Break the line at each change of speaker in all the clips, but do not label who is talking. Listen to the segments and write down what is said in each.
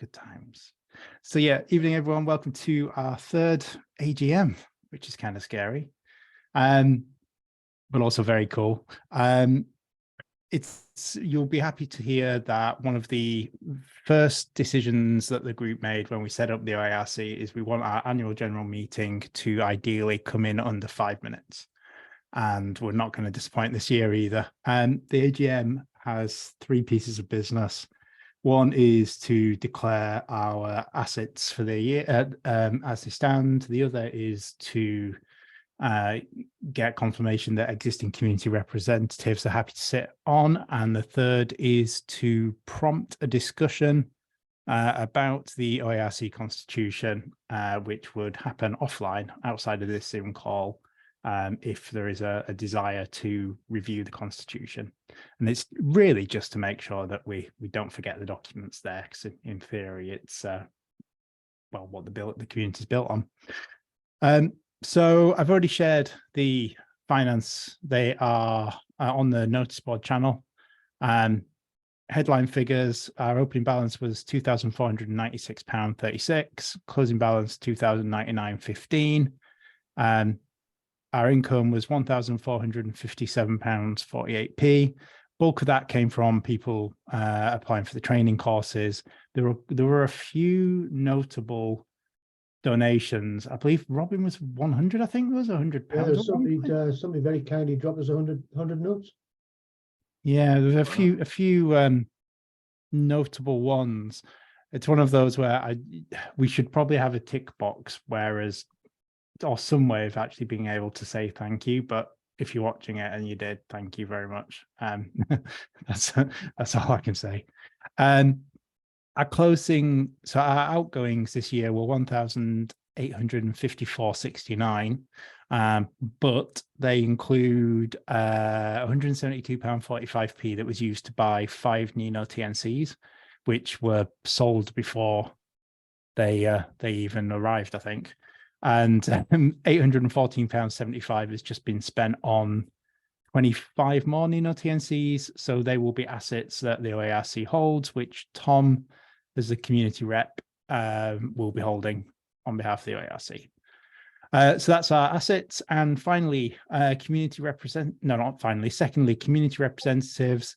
Good times. So yeah, evening everyone. Welcome to our third AGM, which is kind of scary, but also very cool. You'll be happy to hear that one of the first decisions that the group made when we set up the OIRC is we want our annual general meeting to ideally come in under 5 minutes. And we're not going to disappoint this year either. The AGM has 3 pieces of business. One is to declare our assets for the year as they stand. The other is to get confirmation that existing community representatives are happy to sit on. And the third is to prompt a discussion about the OIRC constitution, which would happen offline outside of this Zoom call if there is a desire to review the constitution. And it's really just to make sure that we don't forget the documents there, because in theory it's well, what the community is built on. So I've already shared the finance. They are on the notice board channel. Headline figures: our opening balance was £2,496.36, closing balance £2,099.15. Our income was £1,457.48. Bulk of that came from people applying for the training courses. There were a few notable donations. I believe Robin was 100. I think it was £100.
Yeah, somebody very kindly dropped us 100 notes.
Yeah, there's a few notable ones. It's one of those where we should probably have a tick box, or some way of actually being able to say thank you. But if you're watching it and you did, thank you very much. That's all I can say. Our outgoings this year were 1,854.69, but they include £172.45p that was used to buy 5 Nino TNCs, which were sold before they even arrived, I think. And £814.75 has just been spent on 25 more Nino TNCs. So they will be assets that the OIRC holds, which Tom, as the community rep, will be holding on behalf of the OIRC. So that's our assets. And finally, community representatives.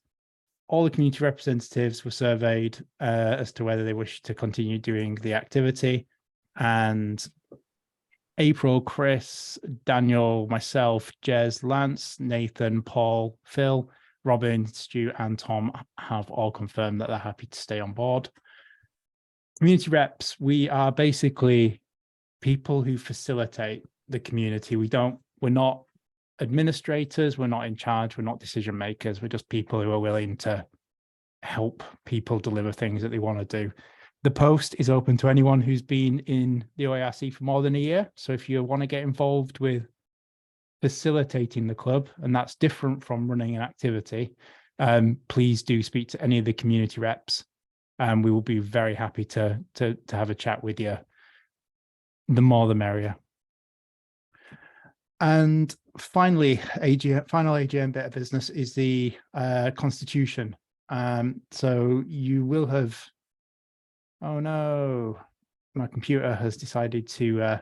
All the community representatives were surveyed as to whether they wish to continue doing the activity. And April, Chris, Daniel, myself, Jez, Lance, Nathan, Paul, Phil, Robin, Stu, and Tom have all confirmed that they're happy to stay on board. Community reps, we are basically people who facilitate the community. We're not administrators, we're not in charge, we're not decision makers, we're just people who are willing to help people deliver things that they want to do. The post is open to anyone who's been in the OIRC for more than a year. So if you want to get involved with facilitating the club, and that's different from running an activity, please do speak to any of the community reps. We will be very happy to have a chat with you. The more the merrier. And finally, final AGM bit of business is the constitution. So you will have... Oh no, my computer has decided to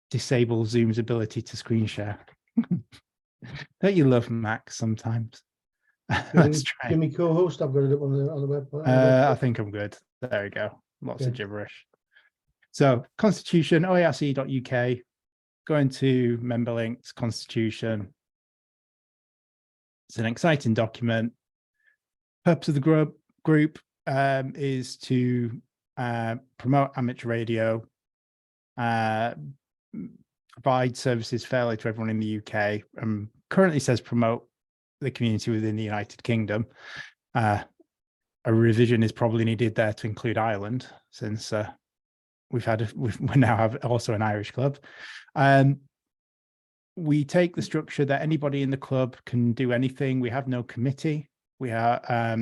disable Zoom's ability to screen share. Don't you love Mac sometimes? Let's try.
Give me co-host. I've got it up on the web.
I think I'm good. There we go. Lots of gibberish. So constitution, oirc.uk, go into member links, constitution. It's an exciting document. Purpose of the group is to promote amateur radio, provide services fairly to everyone in the UK. Currently says promote the community within the United Kingdom. A revision is probably needed there to include Ireland, since we now have also an Irish club. We take the structure that anybody in the club can do anything. We have no committee. We are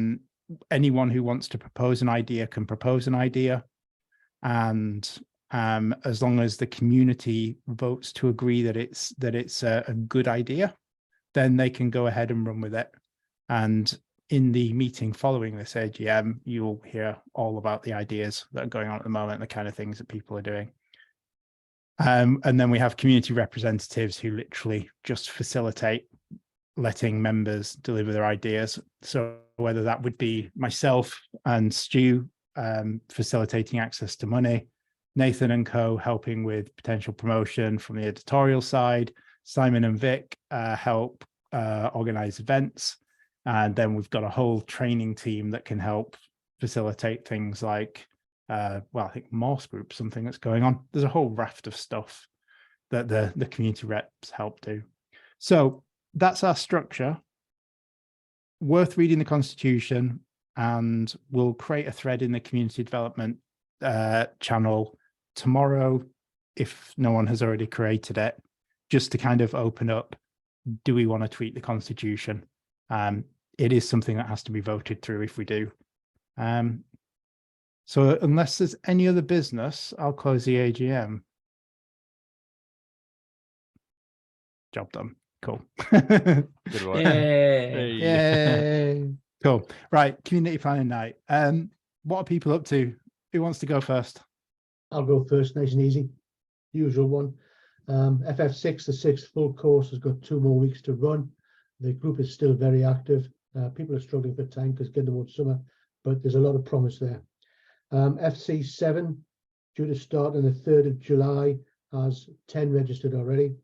anyone who wants to propose an idea can propose an idea, and as long as the community votes to agree that it's a good idea, then they can go ahead and run with it. And in the meeting following this AGM, you'll hear all about the ideas that are going on at the moment, the kind of things that people are doing. And then we have community representatives who literally just facilitate letting members deliver their ideas. So whether that would be myself and Stu facilitating access to money, Nathan and co helping with potential promotion from the editorial side, Simon and Vic help organize events. And then we've got a whole training team that can help facilitate things like, I think Morse Group, something that's going on. There's a whole raft of stuff that the community reps help do. So that's our structure. Worth reading the Constitution, and we'll create a thread in the community development channel tomorrow, if no one has already created it, just to kind of open up, do we want to tweak the Constitution? It is something that has to be voted through if we do. So unless there's any other business, I'll close the AGM. Job done. Cool.
Good work.
Yay.
Yay.
Cool. Right. Community planning night. What are people up to? Who wants to go first?
I'll go first, nice and easy. Usual one. FF6, the 6th full course, has got 2 more weeks to run. The group is still very active. People are struggling for time because getting towards summer, but there's a lot of promise there. FC7, due to start on the 3rd of July, has 10 registered already.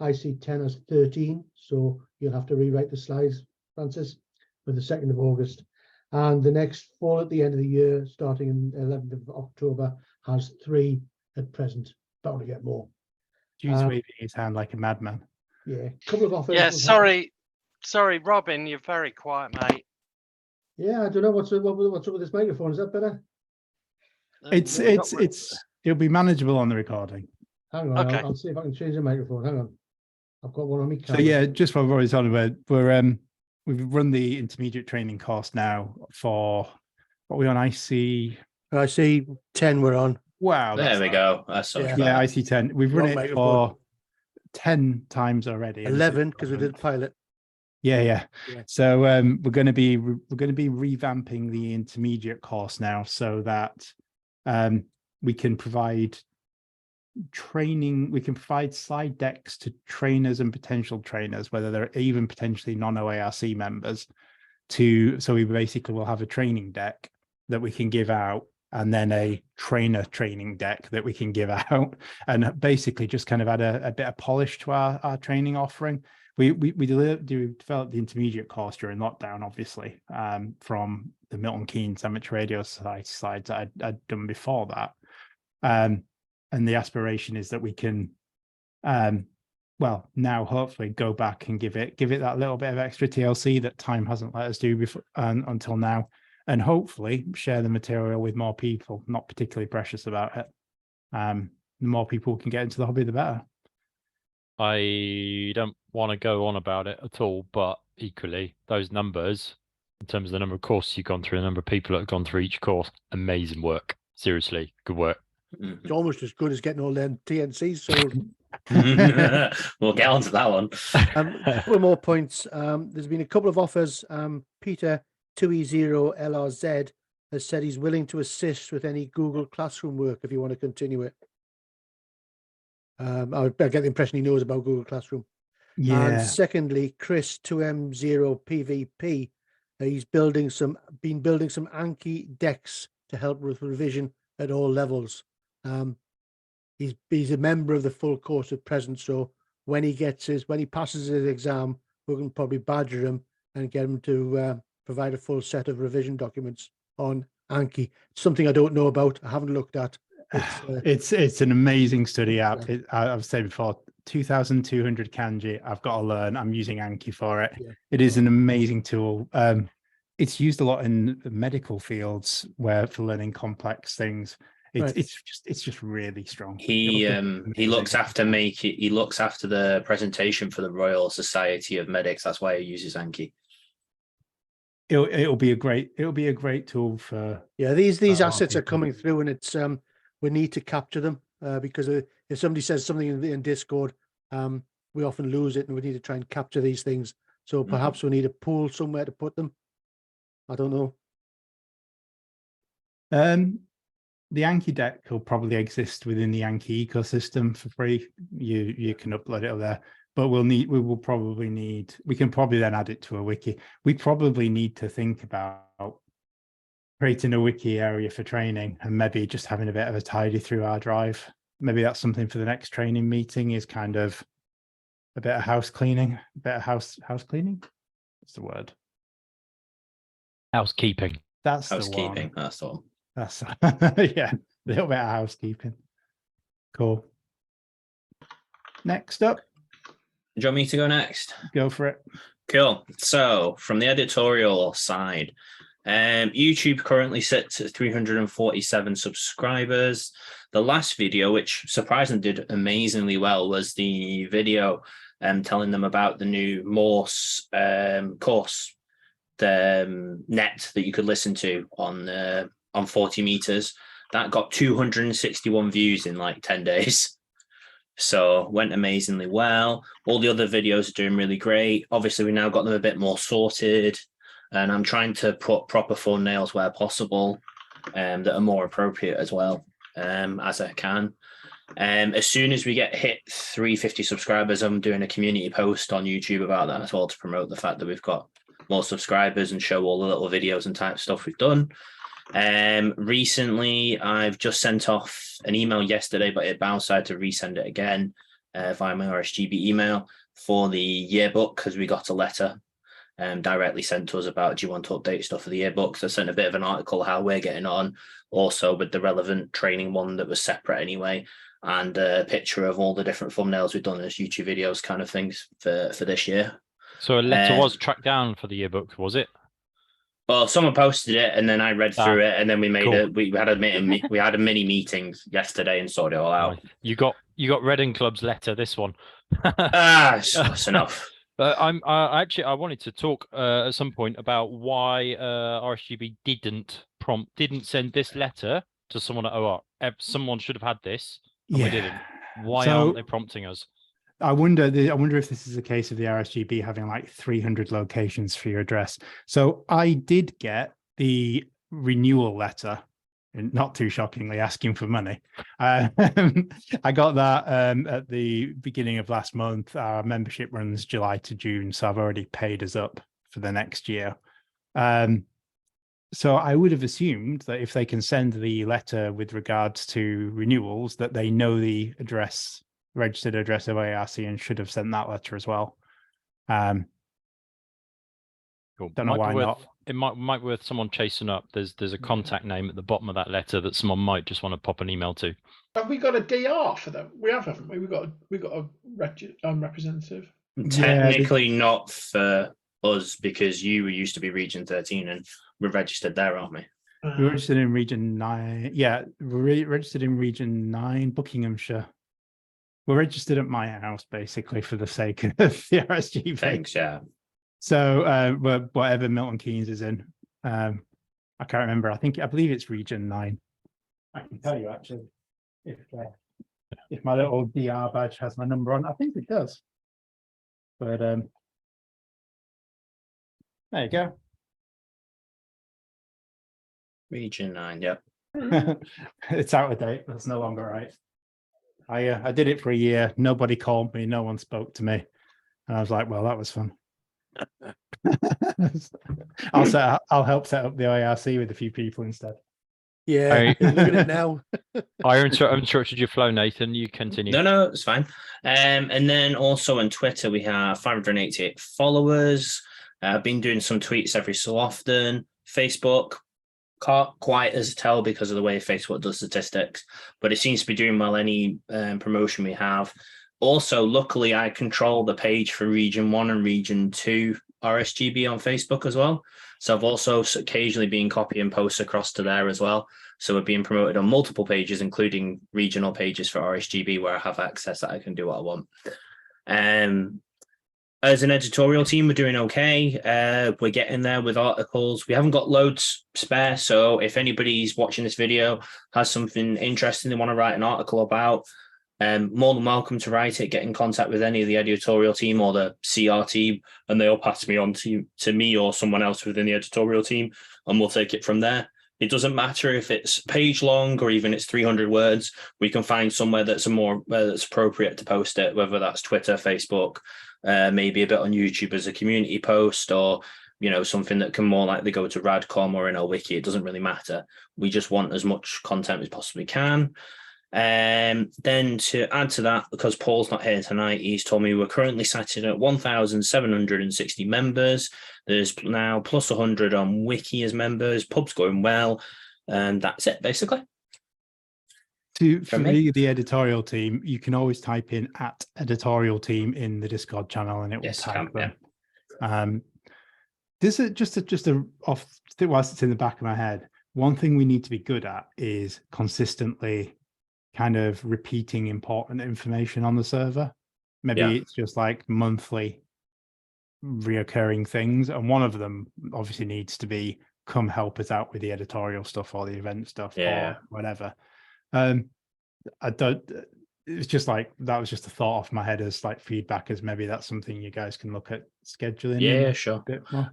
IC10 has 13, so you'll have to rewrite the slides, Francis, for the 2nd of August. And the next fall at the end of the year, starting in 11th of October, has 3 at present. Bound to get more.
Stu's waving his hand like a madman.
Yeah, couple of offers.
Yeah, sorry, Robin, you're very quiet, mate.
Yeah, I don't know what's up with this microphone. Is that better?
It'll be manageable on the recording.
Hang on,
Okay.
I'll see if I can change the microphone. Hang on, I've got one on me.
So yeah, just while we're always on about, we've run the intermediate training course now for what we on IC.
I see 10 we're on.
Wow,
There we go. That's so much
Yeah,
better.
IC10. We've
Wrong
run it
microphone.
for 10 times already. and this is
11 because we did pilot.
Yeah.
Yeah.
So we're going to be revamping the intermediate course now, so that we can provide training. We can provide slide decks to trainers and potential trainers, whether they're even potentially non-OARC members. So we basically will have a training deck that we can give out, and then a trainer training deck that we can give out, and basically just kind of add a bit of polish to our training offering. We developed the intermediate course during lockdown, obviously, from the Milton Keynes Amateur Radio Society slides that I'd done before that. And the aspiration is that we can, now hopefully go back and give it that little bit of extra TLC that time hasn't let us do before until now, and hopefully share the material with more people. Not particularly precious about it. The more people can get into the hobby, the better.
I don't want to go on about it at all, but equally, those numbers, in terms of the number of courses you've gone through, the number of people that have gone through each course, amazing work. Seriously, good work.
It's almost as good as getting all them TNCs sold.
We'll get on to that one.
A couple more points. There's been a couple of offers. Peter 2E0LRZ has said he's willing to assist with any Google Classroom work if you want to continue it. I get the impression he knows about Google Classroom. And secondly, Chris 2M0PVP, he's been building some Anki decks to help with revision at all levels. He's a member of the full course at present, so when he passes his exam, we can probably badger him and get him to provide a full set of revision documents on Anki. Something I don't know about, I haven't looked at.
It's an amazing study app. I've said before, 2,200 kanji. I've got to learn. I'm using Anki for it.
Yeah.
It is an amazing tool. It's used a lot in medical fields for learning complex things. It's just really strong.
He looks after he looks after the presentation for the Royal Society of Medics. That's why he uses Anki.
It'll be a great tool for.
Yeah, these assets are coming through, and it's we need to capture them because if somebody says something in Discord, we often lose it, and we need to try and capture these things. So perhaps we need a pool somewhere to put them. I don't know.
The Yankee deck will probably exist within the Yankee ecosystem for free. You can upload it up there, but we can probably then add it to a wiki. We probably need to think about creating a wiki area for training and maybe just having a bit of a tidy through our drive. Maybe that's something for the next training meeting, is kind of a bit of house cleaning, a bit of house cleaning. What's the word?
Housekeeping.
That's
Housekeeping.
the one.
That's all.
That's yeah, a little bit of housekeeping. Cool. Next up,
Do you want me to go next?
go for it.
Cool. So from the editorial side, YouTube currently sits at 347 subscribers. The last video, which surprisingly did amazingly well, was the video telling them about the new Morse course, the net that you could listen to on 40 meters. That got 261 views in like 10 days. So went amazingly well. All the other videos are doing really great. Obviously, we now got them a bit more sorted, and I'm trying to put proper thumbnails where possible that are more appropriate as well, as I can. As soon as we get hit 350 subscribers, I'm doing a community post on YouTube about that as well, to promote the fact that we've got more subscribers and show all the little videos and type stuff we've done. Recently, I've just sent off an email yesterday, but it bounced. I had to resend it again via my RSGB email for the yearbook, because we got a letter directly sent to us about, do you want to update stuff for the yearbook? So I sent a bit of an article how we're getting on, also with the relevant training one that was separate anyway, and a picture of all the different thumbnails we've done as YouTube videos kind of things for this year.
So a letter was tracked down for the yearbook, was it?
Well, someone posted it, and then I read through it, and then we made
cool.
we had a mini meeting yesterday and sorted it all out.
Right. You got Reading Club's letter. This one.
It's close enough.
I wanted to talk at some point about why RSGB didn't send this letter to someone at OR. Someone should have had this, and we didn't. Why aren't they prompting us?
I wonder if this is a case of the RSGB having like 300 locations for your address. So I did get the renewal letter, and not too shockingly, asking for money. I got that at the beginning of last month. Our membership runs July to June, so I've already paid us up for the next year. So I would have assumed that if they can send the letter with regards to renewals, that they know the registered address of ARC, and should have sent that letter as well.
Cool.
Don't know why not.
It might be worth someone chasing up. There's a contact name at the bottom of that letter that someone might just want to pop an email to.
Have we got a DR for them? We have, haven't we? We got a representative.
Technically not for us, because you used to be Region 13 and we're registered there, aren't we?
We're registered in Region 9. Yeah, we're registered in Region 9, Buckinghamshire. We're registered at my house, basically, for the sake of the RSGB.
Thanks, yeah.
So whatever Milton Keynes is in, I can't remember. I believe it's Region 9. I can tell you actually if my little DR badge has my number on. I think it does. But there you go.
Region 9, yep.
It's out of date. That's no longer right. I did it for a year. Nobody called me. No one spoke to me. And I was like, well, that was fun. I'll help set up the IRC with a few people instead.
Yeah, look at it now.
I interrupted your flow, Nathan. You continue.
No, it's fine. And then also on Twitter, we have 588 followers. I've been doing some tweets every so often. Facebook, can't quite as tell because of the way Facebook does statistics, but it seems to be doing well any promotion we have. Also, luckily, I control the page for Region 1 and Region 2 RSGB on Facebook as well. So I've also occasionally been copy and post across to there as well. So we're being promoted on multiple pages, including regional pages for RSGB, where I have access that I can do what I want. As an editorial team, we're doing okay. We're getting there with articles. We haven't got loads spare. So if anybody's watching this video has something interesting they want to write an article about, more than welcome to write it, get in contact with any of the editorial team or the CR team, and they'll pass me on to me or someone else within the editorial team, and we'll take it from there. It doesn't matter if it's page long or even it's 300 words. We can find somewhere that's that's appropriate to post it, whether that's Twitter, Facebook, maybe a bit on YouTube as a community post, or something that can more likely go to Radcom or in our wiki. It doesn't really matter. We just want as much content as possibly can. Then to add to that, because Paul's not here tonight, he's told me we're currently sitting at 1,760 members. There's now plus 100 on Wiki as members. Pub's going well, and that's it basically.
For the editorial team, you can always type in @editorial team in the Discord channel, and it will tag them. Yeah. This is just a off whilst it's in the back of my head. One thing we need to be good at is consistently kind of repeating important information on the server. Maybe it's just like monthly reoccurring things, and one of them obviously needs to be come help us out with the editorial stuff or the event stuff or whatever. I don't, it's just like that was just a thought off my head as like feedback, as maybe that's something you guys can look at scheduling.
Yeah, sure.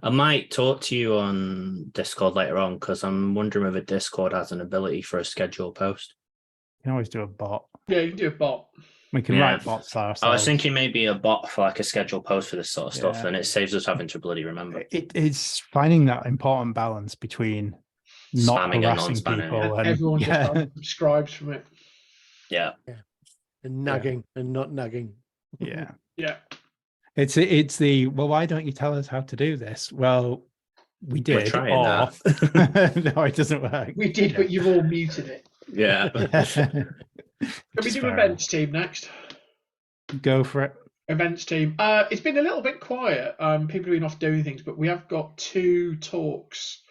I might talk to you on Discord later on, because I'm wondering whether Discord has an ability for a schedule post.
You can always do a bot.
Yeah, you can do a bot.
We can write bots ourselves.
I was thinking maybe a bot for like a schedule post for this sort of stuff, and it saves us having to bloody remember.
It's finding that important balance between not
spamming
harassing
and non-spamming.
people and
Everyone just subscribes from it.
Yeah.
And nagging and not nagging.
Yeah.
Yeah.
It's the why don't you tell us how to do this? Well, we did.
We're trying
that. No, it doesn't work.
We did, but you've all muted it.
Yeah.
Can we do events team next?
Go for it.
Events team. It's been a little bit quiet. People have been off doing things, but we have got 2 talks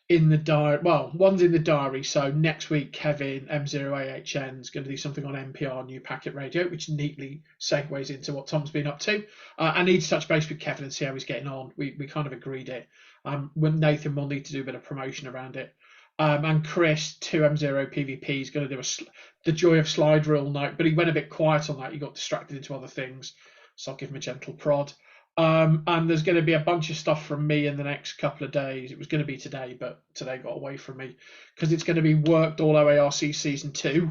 in the diary. Well, one's in the diary. So next week, Kevin M0AHN is going to do something on NPR New Packet Radio, which neatly segues into what Tom's been up to. I need to touch base with Kevin and see how he's getting on. We kind of agreed it. When Nathan will need to do a bit of promotion around it. And Chris, 2M0 PvP, is going to do the Joy of Slide Rule night, but he went a bit quiet on that. He got distracted into other things, so I'll give him a gentle prod. And there's going to be a bunch of stuff from me in the next couple of days. It was going to be today, but today got away from me because it's going to be Worked All OARC Season 2.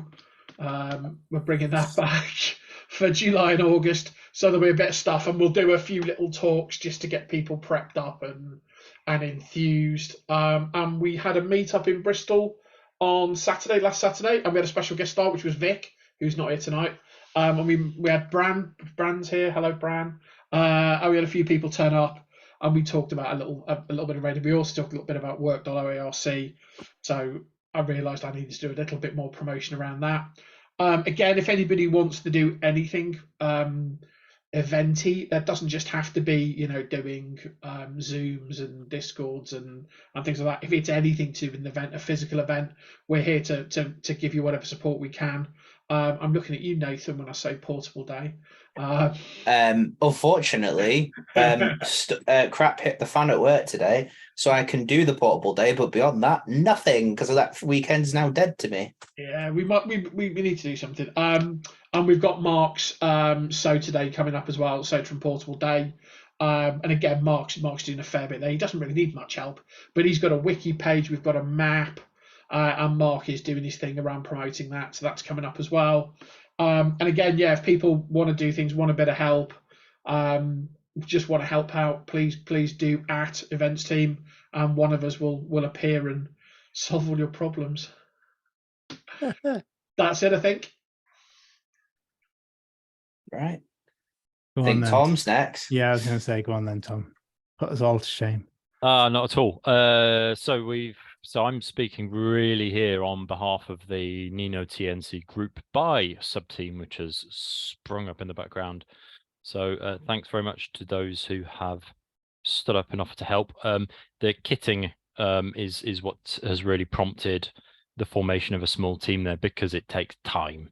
We're bringing that back for July and August, so there'll be a bit of stuff, and we'll do a few little talks just to get people prepped up and enthused. And we had a meet-up in Bristol on last Saturday, and we had a special guest star, which was Vic, who's not here tonight. And we had Bran's here. Hello, Bran. And we had a few people turn up, and we talked about a little bit of radio. We also talked a little bit about Work.OARC. So I realised I needed to do a little bit more promotion around that. Again, if anybody wants to do anything eventy, that doesn't just have to be doing Zooms and Discords and things like that. If it's anything to an event, a physical event, we're here to give you whatever support we can. I'm looking at you, Nathan, when I say portable day.
Unfortunately, crap hit the fan at work today, so I can do the portable day, but beyond that, nothing, because that weekend's now dead to me.
Yeah, we need to do something. And we've got Mark's So Today coming up as well, So from Portable Day. And again, Mark's doing a fair bit there. He doesn't really need much help, but he's got a wiki page, we've got a map, and Mark is doing his thing around promoting that, so that's coming up as well. And again, if people want to do things, want a bit of help, just want to help out, please do at events team, and one of us will appear and solve all your problems. That's it, I think.
Right. I think Tom's next.
Yeah, I was going to say, go on then, Tom. Put us all to shame.
Not at all. So I'm speaking really here on behalf of the Nino TNC Group Buy sub-team, which has sprung up in the background. So thanks very much to those who have stood up and offered to help. The kitting is what has really prompted the formation of a small team there, because it takes time.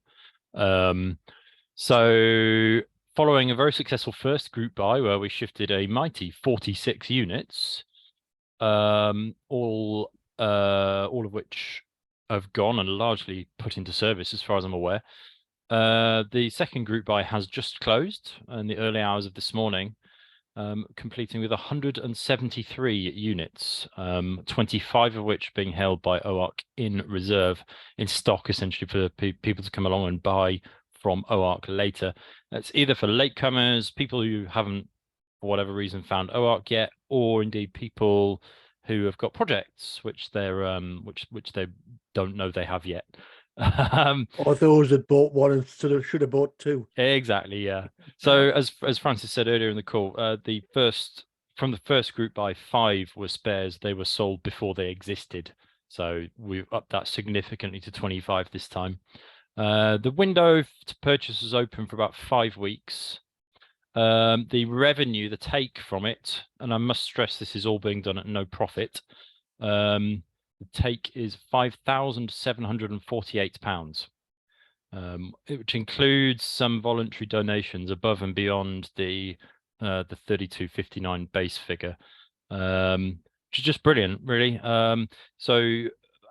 So following a very successful first group buy where we shifted a mighty 46 units, all of which have gone and largely put into service as far as I'm aware. The second group buy has just closed in the early hours of this morning, completing with 173 units, 25 of which being held by OARC in reserve, in stock, essentially for people to come along and buy from OARC later. That's either for latecomers, people who haven't, for whatever reason, found OARC yet, or indeed people who have got projects which they're which they don't know they have yet.
Or those that bought one and should have bought two.
Exactly, yeah. So as Francis said earlier in the call, from the first group buy, 5 were spares. They were sold before they existed. So we've upped that significantly to 25 this time. The window to purchase was open for about 5 weeks. The revenue, the take from it, and I must stress this is all being done at no profit. The take is £5,748, which includes some voluntary donations above and beyond the 32.59 base figure, which is just brilliant, really. So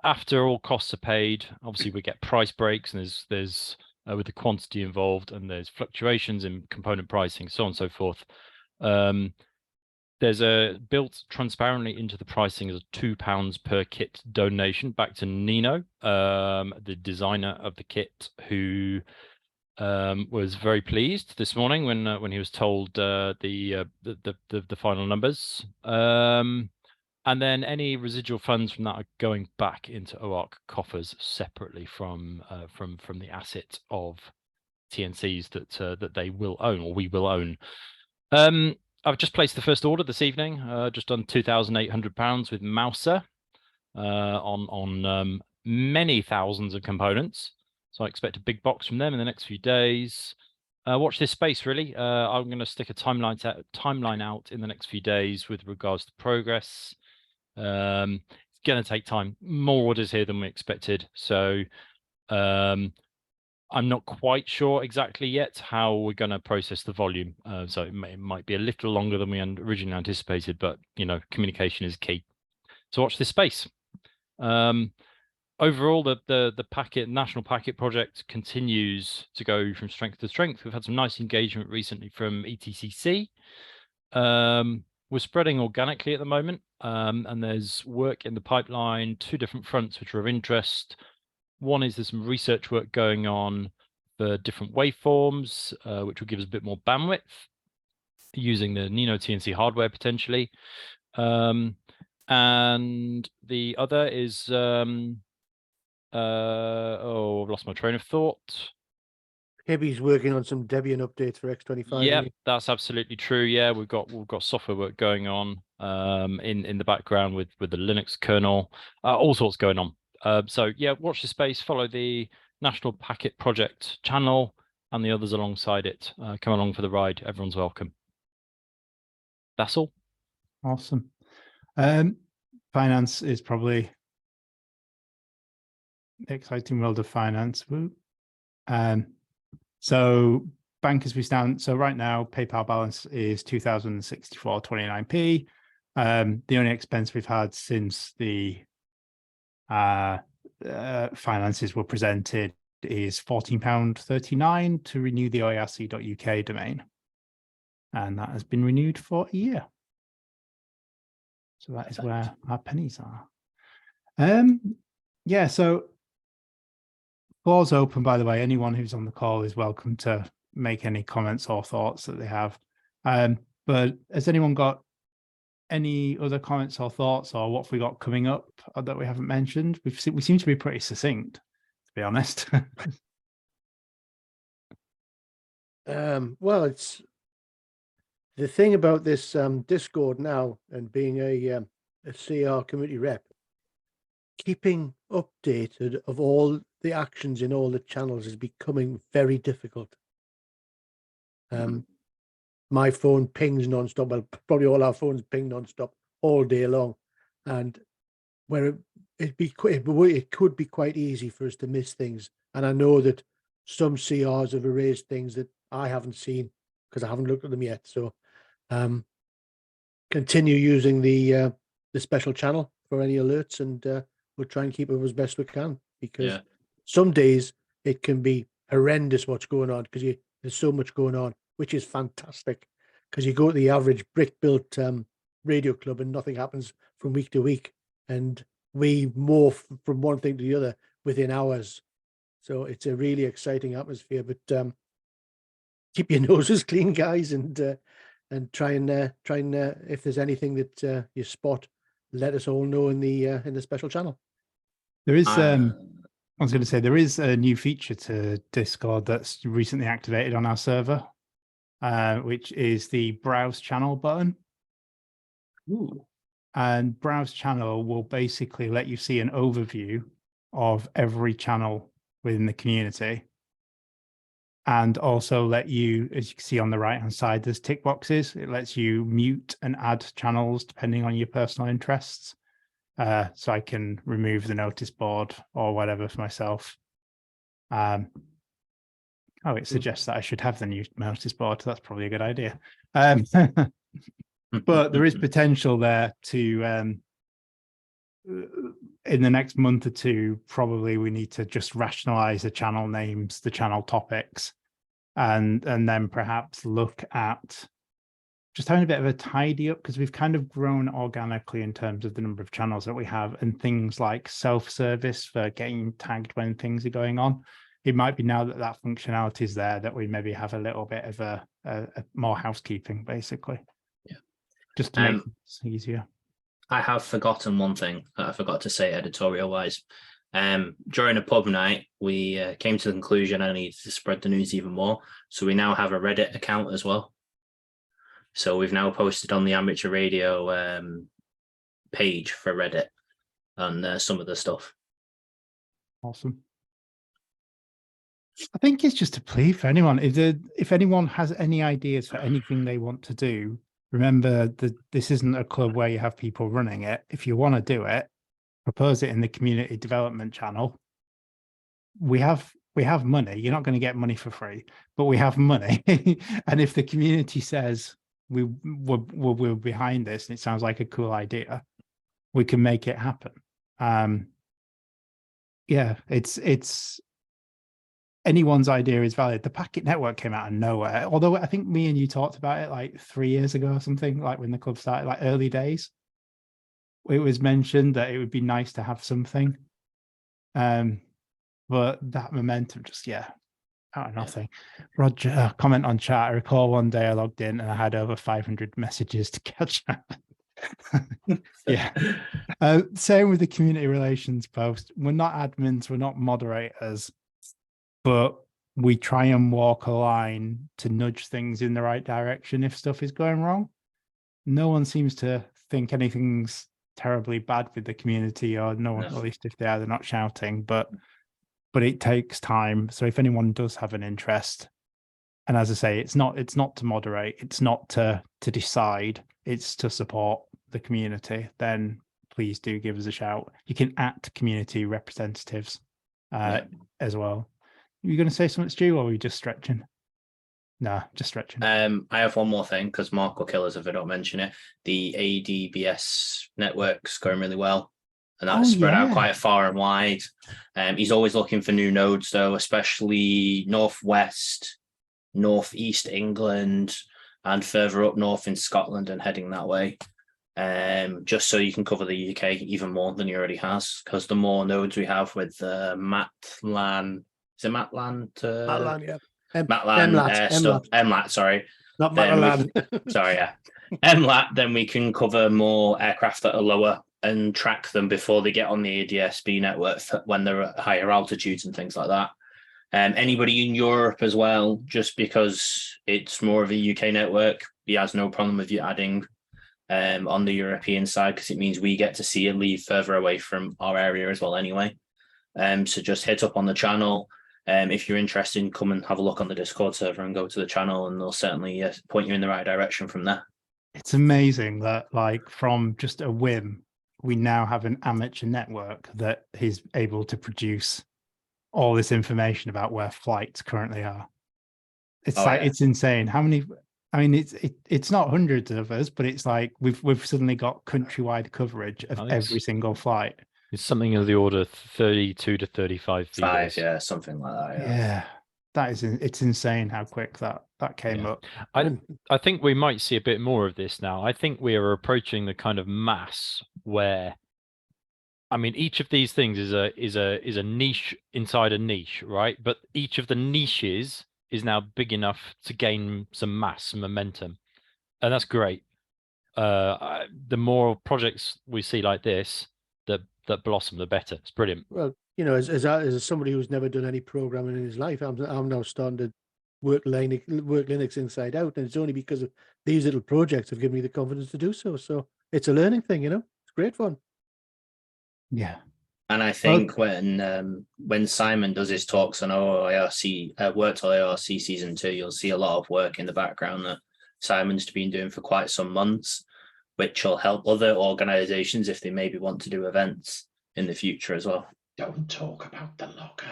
after all costs are paid, obviously we get price breaks, and there's with the quantity involved, and there's fluctuations in component pricing, so on and so forth. There's a built transparently into the pricing as a £2 per kit donation back to Nino, the designer of the kit, who was very pleased this morning when he was told the final numbers. And then any residual funds from that are going back into OARC coffers separately from the asset of TNCs that they will own, or we will own. I've just placed the first order this evening, just done £2,800 with Mouser on many thousands of components. So I expect a big box from them in the next few days. Watch this space, really. I'm going to stick a timeline out in the next few days with regards to progress. It's going to take time. More orders here than we expected. So I'm not quite sure exactly yet how we're going to process the volume. So it might be a little longer than we originally anticipated, but communication is key. So watch this space. Overall, the national packet project continues to go from strength to strength. We've had some nice engagement recently from ETCC. We're spreading organically at the moment, and there's work in the pipeline, 2 different fronts which are of interest. One is there's some research work going on for different waveforms, which will give us a bit more bandwidth using the Nino TNC hardware potentially. And the other is, I've lost my train of thought.
Heavy's working on some Debian updates for X25.
Yeah, that's absolutely true. Yeah, we've got software work going on in the background with the Linux kernel, all sorts going on. So yeah, watch the space, follow the National Packet Project channel and the others alongside it. Come along for the ride. Everyone's welcome. That's all.
Awesome. Finance is probably the exciting world of finance. So bank as we stand. So right now, PayPal balance is 2,064.29p. The only expense we've had since the finances were presented is £14.39 to renew the irc.uk domain, and that has been renewed for a year. So that is where our pennies are. Yeah, so floor's open, by the way. Anyone who's on the call is welcome to make any comments or thoughts that they have. But has anyone got any other comments or thoughts, or what have we got coming up that we haven't mentioned? We seem to be pretty succinct, to be honest.
Well, it's the thing about this Discord now, and being a CR community rep, keeping updated of all the actions in all the channels is becoming very difficult. My phone pings non-stop. Well, probably all our phones ping non-stop all day long, and where it could be quite easy for us to miss things. And I know that some CRs have erased things that I haven't seen because I haven't looked at them yet. So continue using the special channel for any alerts, and we'll try and keep it as best we can, because some days it can be horrendous what's going on, because there's so much going on, which is fantastic. Because you go to the average brick built radio club and nothing happens from week to week, and we morph from one thing to the other within hours. So it's a really exciting atmosphere. But keep your noses clean, guys, and try and if there's anything that you spot, let us all know in the special channel.
There is I was going to say there is a new feature to Discord that's recently activated on our server, which is the browse channel button.
Ooh.
And browse channel will basically let you see an overview of every channel within the community, and also let you, as you can see on the right hand side, there's tick boxes. It lets you mute and add channels depending on your personal interests. So I can remove the notice board or whatever for myself. It suggests that I should have the new notice board. That's probably a good idea. But there is potential there to, in the next month or two, probably we need to just rationalize the channel names, the channel topics, and then perhaps look at just having a bit of a tidy up, because we've kind of grown organically in terms of the number of channels that we have, and things like self-service for getting tagged when things are going on. It might be now that that functionality is there that we maybe have a little bit of a more housekeeping, basically.
Yeah.
Just to make it easier.
I have forgotten one thing that I forgot to say editorial wise. During a pub night, we came to the conclusion I needed to spread the news even more. So we now have a Reddit account as well. So we've now posted on the Amateur Radio page for Reddit and some of the stuff.
Awesome. I think it's just a plea for anyone. If anyone has any ideas for anything they want to do, remember that this isn't a club where you have people running it. If you want to do it, propose it in the community development channel. We have money. You're not going to get money for free, but we have money. And if the community says we're behind this and it sounds like a cool idea, we can make it happen. Yeah, it's anyone's idea is valid. The Packet Network came out of nowhere, although I think me and you talked about it like 3 years ago or something, like when the club started, like early days. It was mentioned that it would be nice to have something, but that momentum just out of nothing. Roger, comment on chat. I recall one day I logged in and I had over 500 messages to catch up. Yeah. Same with the community relations post. We're not admins, we're not moderators, but we try and walk a line to nudge things in the right direction if stuff is going wrong. No one seems to think anything's terribly bad with the community, or no one, at least if they are, they're not shouting, but it takes time. So if anyone does have an interest, and as I say, it's not to moderate, it's not to decide, it's to support the community, then please do give us a shout. You can community representatives as well. You're going to say something, Stu, or are you just stretching? No, just stretching.
I have one more thing, because Mark will kill us if I don't mention it. The ADBS network's going really well, and that's spread out quite far and wide. He's always looking for new nodes, though, especially northwest, northeast England, and further up north in Scotland and heading that way. Just so you can cover the UK even more than he already has, because the more nodes we have with Matlan, is it Matlan?
Matlan, yeah.
MLAT, sorry.
Not Matlan.
Sorry, yeah. MLAT, then we can cover more aircraft that are lower and track them before they get on the ADSB network when they're at higher altitudes and things like that. Anybody in Europe as well, just because it's more of a UK network, he has no problem with you adding on the European side, because it means we get to see it leave further away from our area as well anyway. So just hit up on the channel. If you're interested, come and have a look on the Discord server and go to the channel, and they'll certainly point you in the right direction from there.
It's amazing that, like, from just a whim, we now have an amateur network that is able to produce all this information about where flights currently are. It's it's insane. How many? I mean, it's not hundreds of us, but it's like we've suddenly got countrywide coverage of every single flight.
It's something of the order 32 to 35 feet.
Yeah, something like that.
Yeah. it's insane how quick that came
Yeah.
up.
I think we might see a bit more of this now. I think we are approaching the kind of mass where, I mean, each of these things is a niche inside a niche, right? But each of the niches is now big enough to gain some mass, some momentum, and that's great. The more projects we see like this that blossom, the better. It's brilliant.
Well, you know, as somebody who's never done any programming in his life, I'm now starting to work Linux inside out, and it's only because of these little projects have given me the confidence to do so. So it's a learning thing, you know. It's great fun.
Yeah.
And I think when Simon does his talks on OIRC, Work Till OIRC Season 2, you'll see a lot of work in the background that Simon's been doing for quite some months, which will help other organizations if they maybe want to do events in the future as well.
Don't talk about the locker.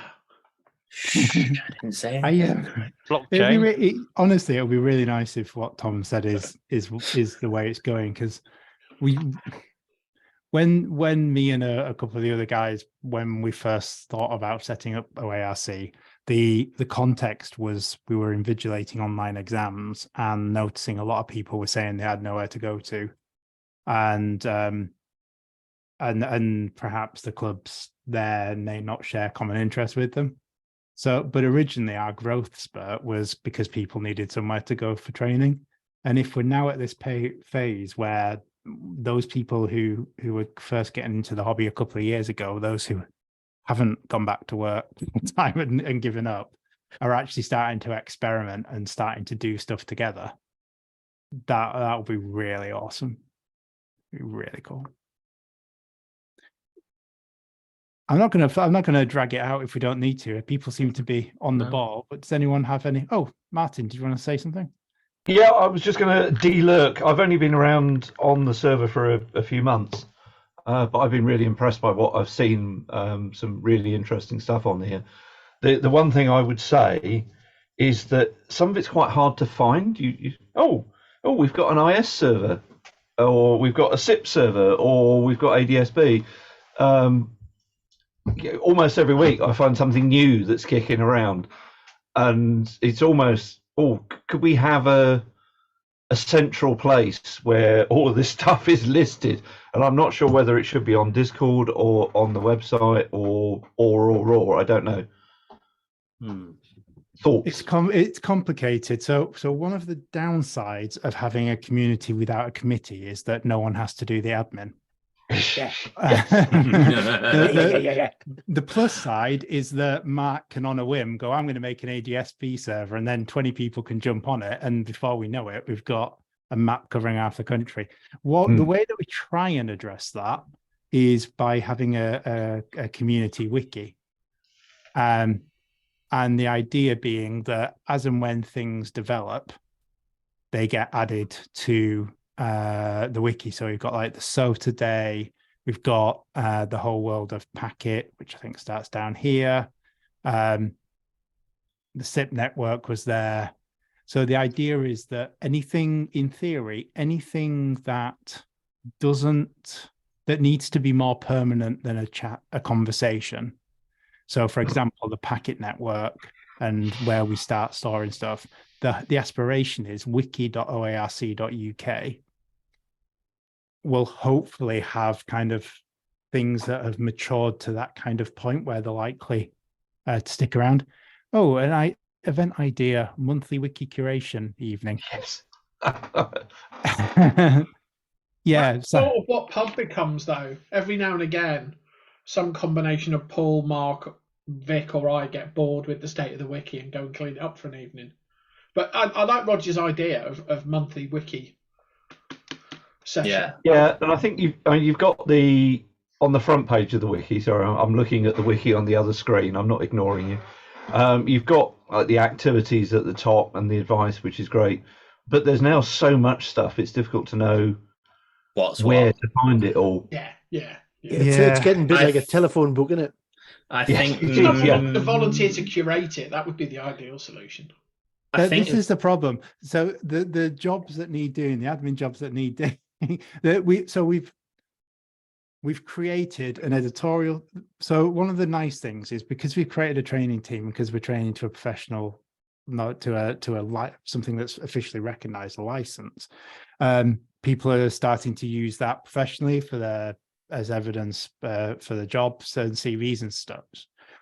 Shh, I didn't say anything.
Blockchain.
Honestly, it'll be really nice if what Tom said is the way it's going, because when me and a couple of the other guys, when we first thought about setting up OARC, the context was we were invigilating online exams and noticing a lot of people were saying they had nowhere to go to, and perhaps the clubs there may not share common interests with them. So, but originally our growth spurt was because people needed somewhere to go for training, and if we're now at this phase where those people who were first getting into the hobby a couple of years ago, those who haven't gone back to work time and given up, are actually starting to experiment and starting to do stuff together, that would be really awesome. It'd be really cool. I'm not gonna drag it out if we don't need to. People seem to be on the ball, but does anyone have any? Oh, Martin, did you want to say something?
Yeah, I was just going to de-lurk. I've only been around on the server for a few months, but I've been really impressed by what I've seen. Some really interesting stuff on here. The one thing I would say is that some of it's quite hard to find. We've got an IS server, or we've got a SIP server, or we've got ADSB. Almost every week I find something new that's kicking around, and it's almost, could we have a central place where all of this stuff is listed? And I'm not sure whether it should be on Discord or on the website or I don't know. Thoughts?
It's complicated. So one of the downsides of having a community without a committee is that no one has to do the admin.
Yeah.
The plus side is that Mark can, on a whim, go, I'm going to make an ADSB server, and then 20 people can jump on it, and before we know it, we've got a map covering half the country. The way that we try and address that is by having a community wiki, and the idea being that as and when things develop, they get added to the wiki. So we've got like the So Today, we've got the whole world of Packet, which I think starts down here. The SIP network was there. So the idea is that anything, in theory, anything that needs to be more permanent than a chat, a conversation. So for example, the Packet network and where we start storing stuff, the aspiration is wiki.oarc.uk will hopefully have kind of things that have matured to that kind of point where they're likely to stick around. Oh, an event idea, monthly wiki curation evening.
Yes.
Yeah.
That's sort of what pub becomes, though. Every now and again, some combination of Paul, Mark, Vic, or I get bored with the state of the wiki and go and clean it up for an evening. But I like Roger's idea of monthly wiki session.
Yeah, and I think you've got on the front page of the wiki. Sorry, I'm looking at the wiki on the other screen. I'm not ignoring you. You've got the activities at the top and the advice, which is great. But there's now so much stuff; it's difficult to know where to find it all.
Yeah.
It's getting a bit like a telephone book, isn't it?
I think
the volunteer to curate it, that would be the ideal solution.
This is the problem. So the jobs that need doing, the admin jobs that need doing, we've we've created an editorial. So one of the nice things is because we've created a training team, because we're training to a professional, not to a something that's officially recognized, a license. People are starting to use that professionally for their as evidence for the jobs and CVs and stuff.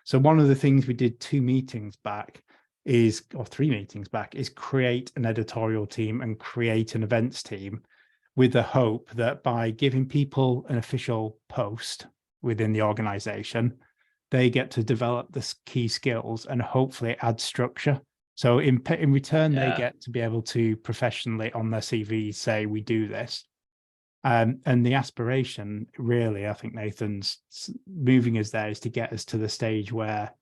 So one of the things we did 2 meetings back is, or 3 meetings back, is create an editorial team and create an events team, with the hope that by giving people an official post within the organization, they get to develop the key skills and hopefully add structure. So in return, they get to be able to professionally on their CV say, we do this. And the aspiration, really, I think Nathan's moving us there, is to get us to the stage where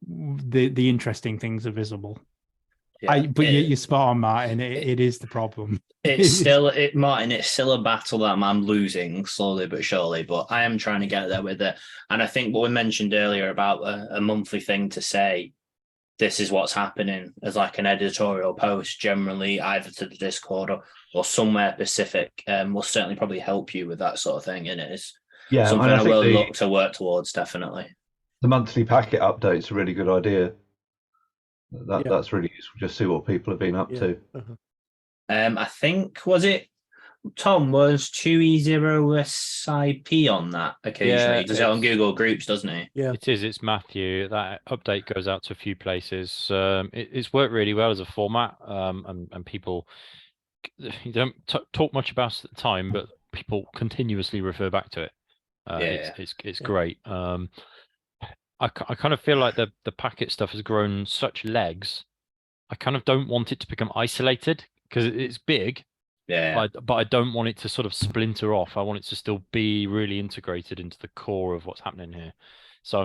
the interesting things are visible.
Yeah,
but you're spot on, Martin. It is the problem.
Martin, it's still a battle that I'm losing slowly but surely, but I am trying to get there with it. And I think what we mentioned earlier about a monthly thing to say, this is what's happening, as like an editorial post, generally either to the Discord or somewhere specific, will certainly probably help you with that sort of thing. And it's something I will look to work towards, definitely.
The monthly packet update's a really good idea. That's really useful. Just see what people have been up to.
I think, was it Tom was 2E0SIP on that occasionally? He does it on Google Groups, doesn't he?
Yeah,
it is. It's Matthew. That update goes out to a few places. It's worked really well as a format, and people, you don't talk much about it at the time, but people continuously refer back to it. It's great. I kind of feel like the packet stuff has grown such legs. I kind of don't want it to become isolated, because it's big. But I don't want it to sort of splinter off. I want it to still be really integrated into the core of what's happening here. So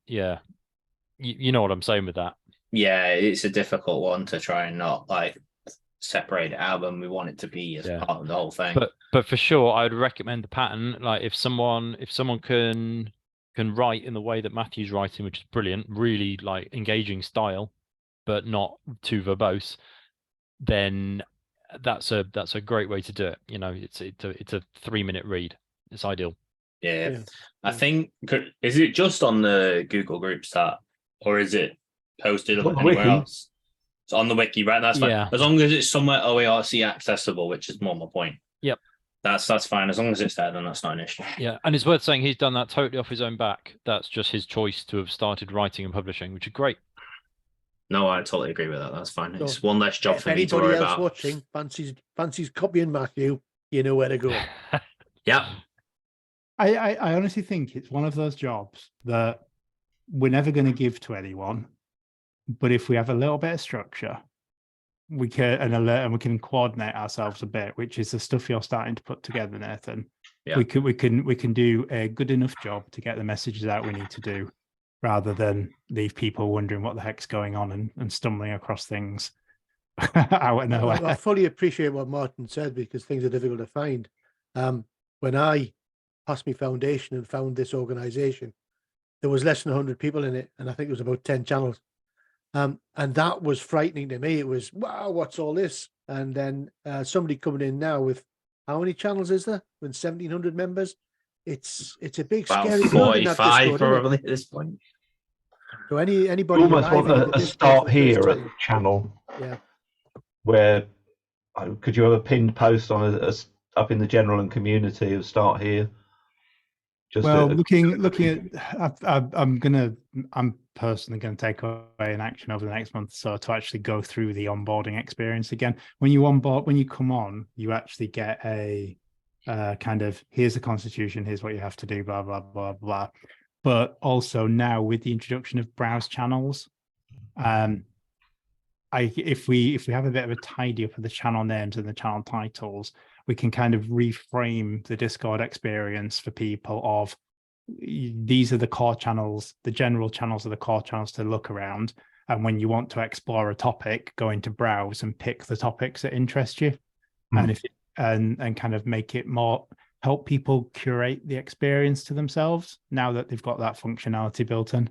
you know what I'm saying with that.
Yeah, it's a difficult one to try and not like separate it out, and we want it to be as part of the whole thing.
But for sure, I would recommend the pattern. Like if someone can write in the way that Matthew's writing, which is brilliant, really like engaging style, but not too verbose, then that's a great way to do it. You know, it's a 3-minute read. It's ideal.
I think, is it just on the Google Groups or is it posted anywhere else? It's on the wiki, right? That's fine. As long as it's somewhere OARC accessible, which is more my point.
Yep.
That's fine. As long as it's there, then that's not an issue.
Yeah, and it's worth saying he's done that totally off his own back. That's just his choice to have started writing and publishing, which is great.
No, I totally agree with that. That's fine. It's one less job for me to worry about.
Anybody else watching fancies copying Matthew, you know where to go.
Yeah.
I honestly think it's one of those jobs that we're never going to give to anyone, but if we have a little bit of structure, we can coordinate ourselves a bit, which is the stuff you're starting to put together, Nathan. We can do a good enough job to get the messages out we need to do, rather than leave people wondering what the heck's going on and stumbling across things out of nowhere.
I fully appreciate what Martin said, because things are difficult to find. When I passed my foundation and found this organization, there was less than 100 people in it, and I think it was about 10 channels. And that was frightening to me. It was, wow, what's all this? And then somebody coming in now with, how many channels is there? With 1,700 members? It's a big,
about
scary
45 probably at this point.
So anybody
you almost want a start here at channel, where could you have a pinned post on up in the general and community of start here? Just
looking at, I'm personally going to take away an action over the next month or so to actually go through the onboarding experience again. When you come on, you actually get a kind of, here's the constitution, here's what you have to do, blah blah blah blah. But also now with the introduction of browse channels, if we have a bit of a tidy up of the channel names and the channel titles, we can kind of reframe the Discord experience for people of, these are the core channels, the general channels are the core channels to look around. And when you want to explore a topic, go into browse and pick the topics that interest you. And kind of make it more, help people curate the experience to themselves now that they've got that functionality built in.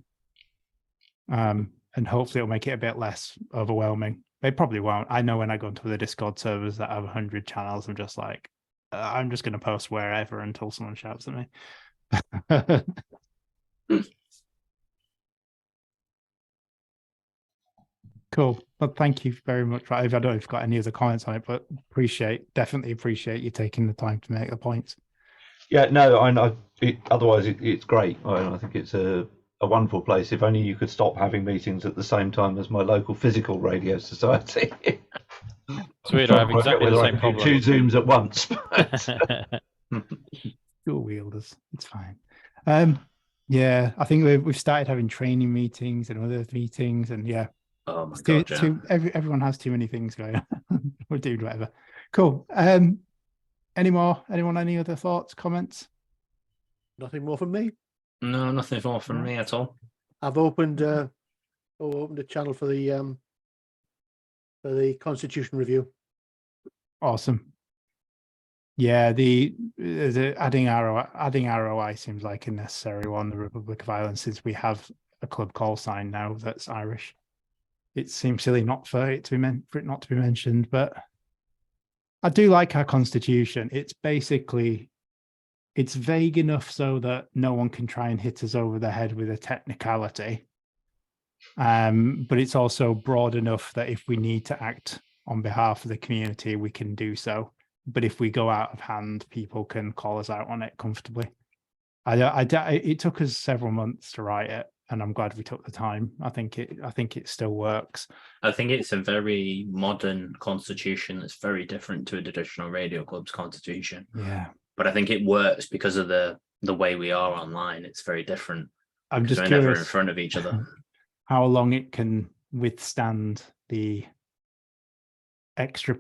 And hopefully it'll make it a bit less overwhelming. They probably won't. I know when I go into the Discord servers that have 100 channels, I'm just like, I'm just going to post wherever until someone shouts at me. Cool. Well, thank you very much. I don't know if you've got any other comments on it, but definitely appreciate you taking the time to make the points.
Yeah, no, I know. Otherwise, it's great. I think it's a wonderful place. If only you could stop having meetings at the same time as my local physical radio society.
It's weird. I have exactly the same problem.
2 Zooms at once.
Dual wielders. It's fine. Yeah, I think we've started having training meetings and other meetings, and yeah.
Oh my God, yeah.
Everyone has too many things going on. We're doing whatever. Cool. Any other thoughts, comments?
Nothing more from me.
No, nothing more from me at all.
I've opened a channel for the Constitution review.
Awesome. Yeah, the adding ROI seems like a necessary one. The Republic of Ireland, since we have a club call sign now that's Irish. It seems silly not for it not to be mentioned, but I do like our constitution. It's vague enough so that no one can try and hit us over the head with a technicality. But it's also broad enough that if we need to act on behalf of the community, we can do so. But if we go out of hand, people can call us out on it comfortably. It took us several months to write it, and I'm glad we took the time. I think it still works.
I think it's a very modern constitution that's very different to a traditional radio club's constitution.
Yeah.
But I think it works because of the way we are online. It's very different.
I'm just
we're
curious
never in front of each other.
How long it can withstand the extra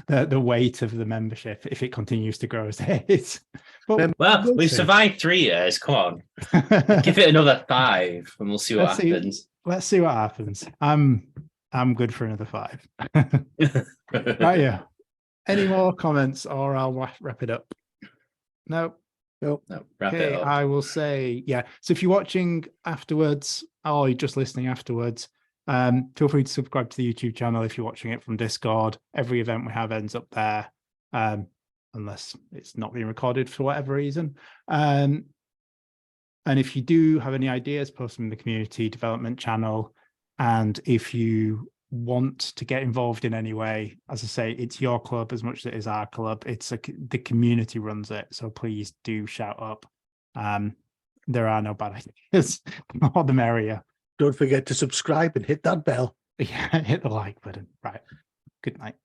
the weight of the membership if it continues to grow as it is. But
well, we've survived 3 years. Come on, give it another 5, and we'll see what happens.
Let's see what happens. I'm good for another 5. Right, yeah. Any more comments, or I'll wrap it up? No.
Wrap it up.
I will say, yeah. So if you're watching afterwards, or you're just listening afterwards, feel free to subscribe to the YouTube channel if you're watching it from Discord. Every event we have ends up there, unless it's not being recorded for whatever reason. And if you do have any ideas, post them in the community development channel. And if you want to get involved in any way, as I say, it's your club as much as it is our club. The community runs it, so please do shout up. There are no bad ideas. The more the merrier.
Don't forget to subscribe and hit that bell.
Yeah, hit the like button. Right. Good night.